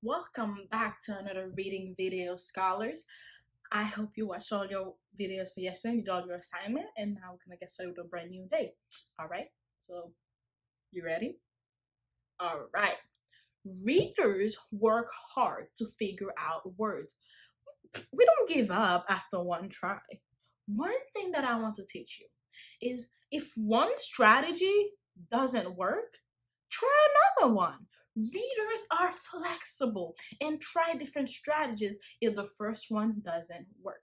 Welcome back to another reading video, scholars. I hope you watched all your videos for yesterday, you did all your assignment, and now we're gonna get started with a brand new day. All right, so you ready? All right. Readers work hard to figure out words. We don't give up after one try. One thing that I want to teach you is if one strategy doesn't work, try another one. Readers are flexible and try different strategies if the first one doesn't work.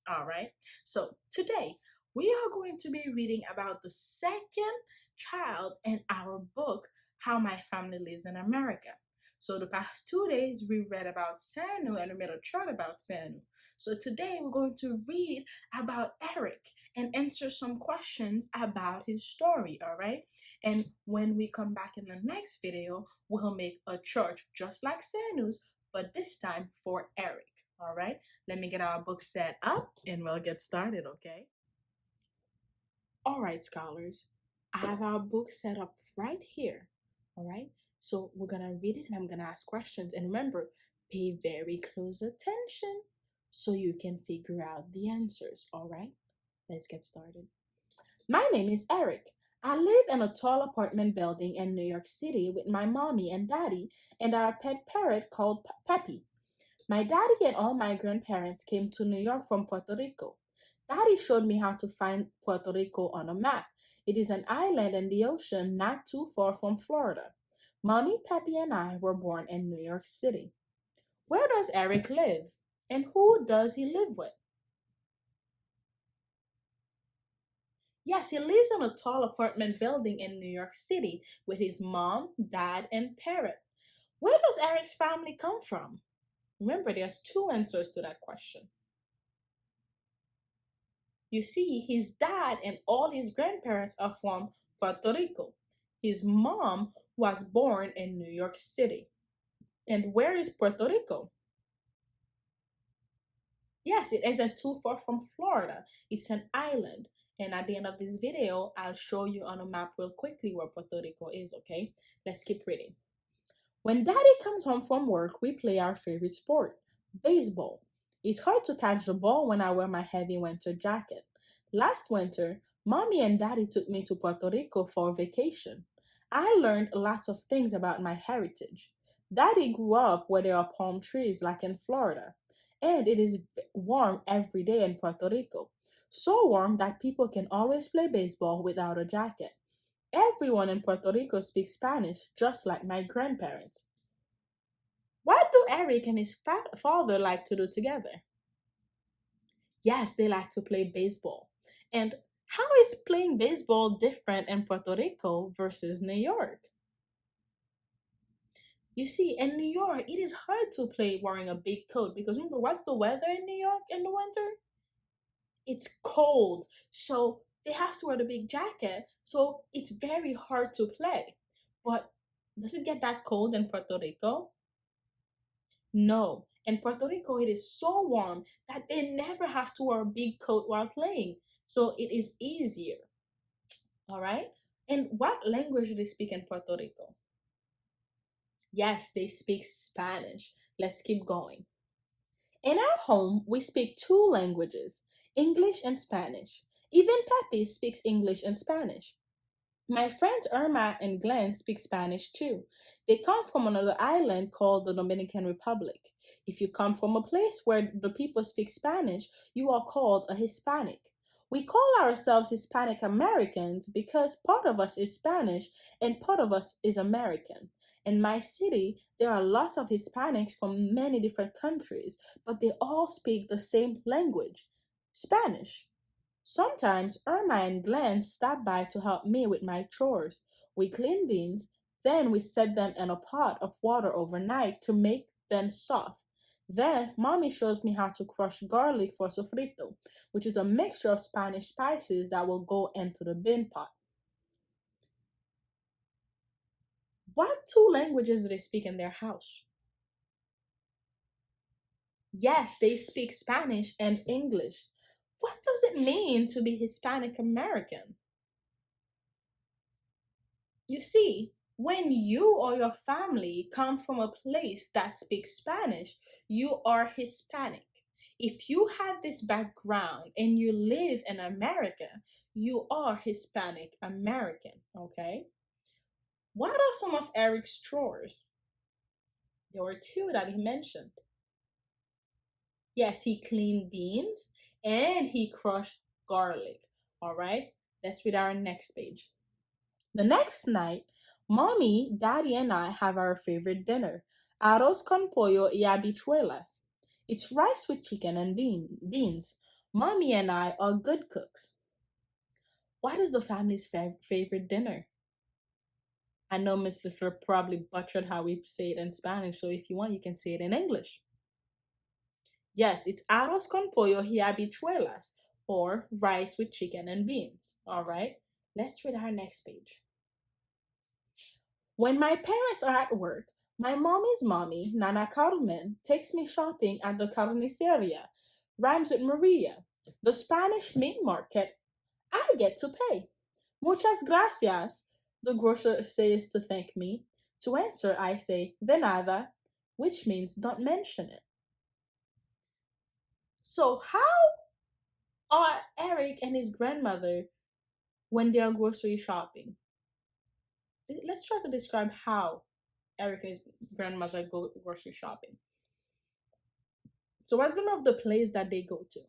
All right. So today we are going to be reading about the second child in our book, How My Family Lives in America. So the past 2 days we read about Sanu and we made a chart about Sanu. So today we're going to read about Eric and answer some questions about his story, all right? And when we come back in the next video, we'll make a chart just like Sanu's, but this time for Eric, all right? Let me get our book set up and we'll get started, okay? All right, scholars, I have our book set up right here, all right? So we're gonna read it and I'm gonna ask questions. And remember, pay very close attention so you can figure out the answers, all right? Let's get started. My name is Eric. I live in a tall apartment building in New York City with my mommy and daddy and our pet parrot called Peppy. My daddy and all my grandparents came to New York from Puerto Rico. Daddy showed me how to find Puerto Rico on a map. It is an island in the ocean not too far from Florida. Mommy, Peppy, and I were born in New York City. Where does Eric live? And who does he live with? Yes, he lives in a tall apartment building in New York City with his mom, dad, and parrot. Where does Eric's family come from? Remember, there's two answers to that question. You see, his dad and all his grandparents are from Puerto Rico. His mom was born in New York City. And where is Puerto Rico? Yes, it isn't too far from Florida. It's an island. And at the end of this video, I'll show you on a map real quickly where Puerto Rico is, okay? Let's keep reading. When daddy comes home from work, we play our favorite sport, baseball. It's hard to catch the ball when I wear my heavy winter jacket. Last winter, mommy and daddy took me to Puerto Rico for a vacation. I learned lots of things about my heritage. Daddy grew up where there are palm trees like in Florida, and it is warm every day in Puerto Rico. So warm that people can always play baseball without a jacket. Everyone in Puerto Rico speaks Spanish, just like my grandparents. What do Eric and his father like to do together? Yes, they like to play baseball. And how is playing baseball different in Puerto Rico versus New York? You see, in New York, it is hard to play wearing a big coat because remember, what's the weather in New York in the winter? It's cold. So they have to wear the big jacket. So it's very hard to play. But does it get that cold in Puerto Rico? No. In Puerto Rico, it is so warm that they never have to wear a big coat while playing. So it is easier. All right. And what language do they speak in Puerto Rico? Yes, they speak Spanish. Let's keep going. In our home, we speak two languages, English and Spanish. Even Pepe speaks English and Spanish. My friends Irma and Glenn speak Spanish too. They come from another island called the Dominican Republic. If you come from a place where the people speak Spanish, you are called a Hispanic. We call ourselves Hispanic Americans because part of us is Spanish and part of us is American. In my city, there are lots of Hispanics from many different countries, but they all speak the same language, Spanish. Sometimes Irma and Glenn stop by to help me with my chores. We clean beans, then we set them in a pot of water overnight to make them soft. Then mommy shows me how to crush garlic for sofrito, which is a mixture of Spanish spices that will go into the bean pot. What two languages do they speak in their house? Yes, they speak Spanish and English. What does it mean to be Hispanic American? You see, when you or your family come from a place that speaks Spanish, you are Hispanic. If you have this background and you live in America, you are Hispanic American, okay? What are some of Eric's chores? There were two that he mentioned. Yes, he cleaned beans and he crushed garlic. All right, let's read our next page. The next night, mommy, daddy, and I have our favorite dinner, arroz con pollo y habichuelas. It's rice with chicken and beans. Mommy and I are good cooks. What is the family's favorite dinner? I know Miss Liffer probably butchered how we say it in Spanish, so if you want, you can say it in English. Yes, it's arroz con pollo y habichuelas, or rice with chicken and beans. All right, let's read our next page. When my parents are at work, my mommy's mommy, Nana Carmen, takes me shopping at the carniceria, rhymes with Maria, the Spanish meat market. I get to pay. Muchas gracias, the grocer says to thank me. To answer, I say, de nada, which means don't mention it. So, how are Eric and his grandmother when they are grocery shopping? Let's try to describe how Eric and his grandmother go grocery shopping. So what's the name of the place that they go to?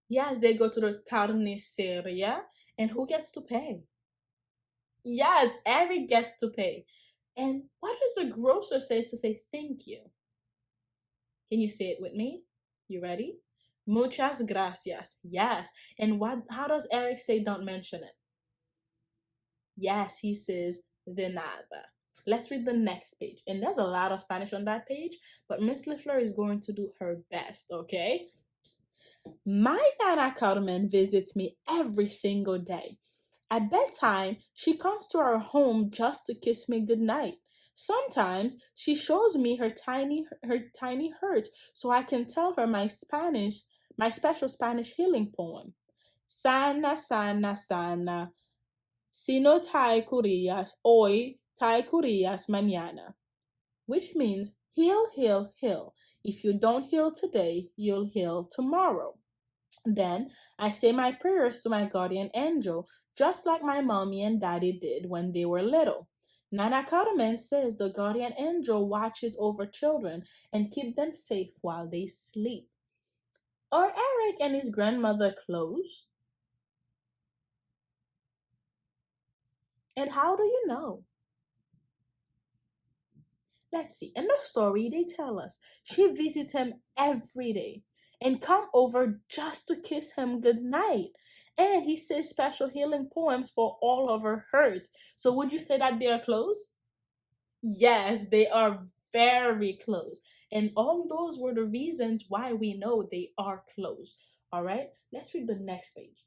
Yes, they go to the carniceria. And who gets to pay? Yes, Eric gets to pay. And what does the grocer say to say thank you? Can you say it with me? You ready? Muchas gracias. Yes. And how does Eric say don't mention it? Yes, he says de nada. Let's read the next page. And there's a lot of Spanish on that page, but Miss LeFleur is going to do her best, okay? My Nana Carmen visits me every single day. At bedtime, she comes to our home just to kiss me goodnight. Sometimes she shows me her tiny hurts so I can tell her my special Spanish healing poem. Sana, sana, sana. Si no te curillas hoy, te curillas mañana. Which means heal, heal, heal. If you don't heal today, you'll heal tomorrow. Then I say my prayers to my guardian angel, just like my mommy and daddy did when they were little. Nana Carmen says the guardian angel watches over children and keep them safe while they sleep. Are Eric and his grandmother close? And how do you know? Let's see. In the story, they tell us she visits him every day and come over just to kiss him goodnight. And he says special healing poems for all of her hurts. So would you say that they are close? Yes, they are very close. And all those were the reasons why we know they are close. All right, let's read the next page.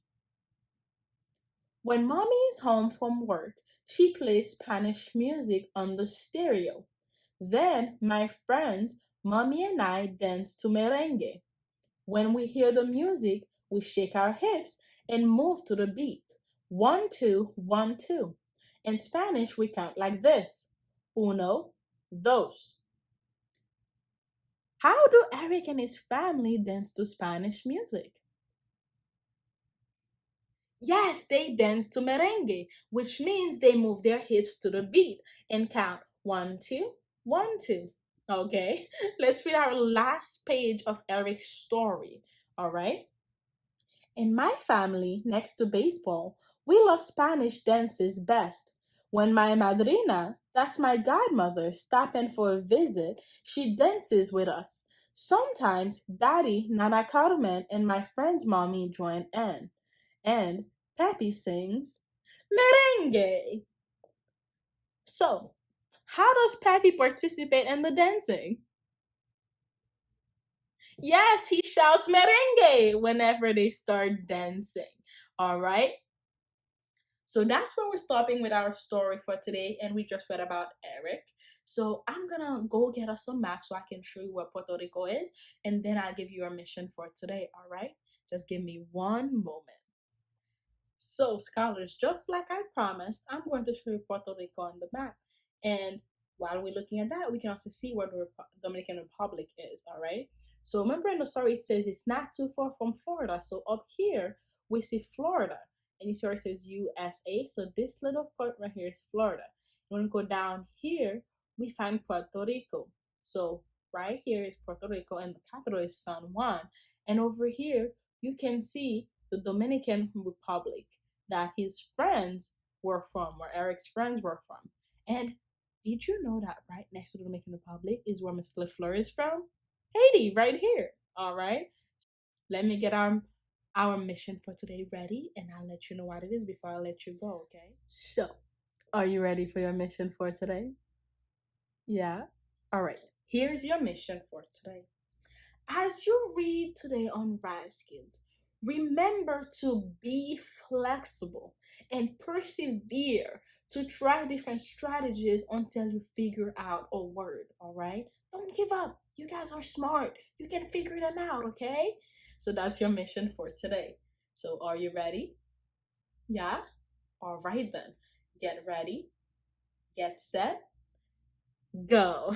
When mommy is home from work, she plays Spanish music on the stereo. Then my friends, mommy and I dance to merengue. When we hear the music, we shake our hips and move to the beat. 1, 2, 1, 2. In Spanish, we count like this: uno, dos. How do Eric and his family dance to Spanish music? Yes, they dance to merengue, which means they move their hips to the beat and count 1, 2, 1, 2. Okay, let's read our last page of Eric's story. All right. In my family, next to baseball, we love Spanish dances best. When my madrina, that's my godmother, stop in for a visit, she dances with us. Sometimes Daddy, Nana Carmen, and my friend's mommy join in. And Peppy sings merengue. So, how does Peppy participate in the dancing? Yes, he shouts merengue whenever they start dancing. All right. So that's where we're stopping with our story for today. And we just read about Eric. So I'm gonna go get us some maps so I can show you where Puerto Rico is. And then I'll give you a mission for today. All right. Just give me one moment. So, scholars, just like I promised, I'm going to show you Puerto Rico on the map. And while we're looking at that, we can also see where the Dominican Republic is, all right? So, remember in the story, it says it's not too far from Florida. So, up here, we see Florida. And you see where it says USA. So, this little part right here is Florida. When we go down here, we find Puerto Rico. So, right here is Puerto Rico, and the capital is San Juan. And over here, you can see the Dominican Republic that his friends were from, where Eric's friends were from. And did you know that right next to the Dominican Republic is where Miss LeFleur is from? Haiti, right here. All right. Let me get our mission for today ready, and I'll let you know what it is before I let you go, okay? So, are you ready for your mission for today? Yeah? All right. Here's your mission for today. As you read today on RazKids, remember to be flexible and persevere to try different strategies until you figure out a word, all right? Don't give up. You guys are smart. You can figure them out, okay? So that's your mission for today. So are you ready? Yeah? All right then. Get ready, get set, go.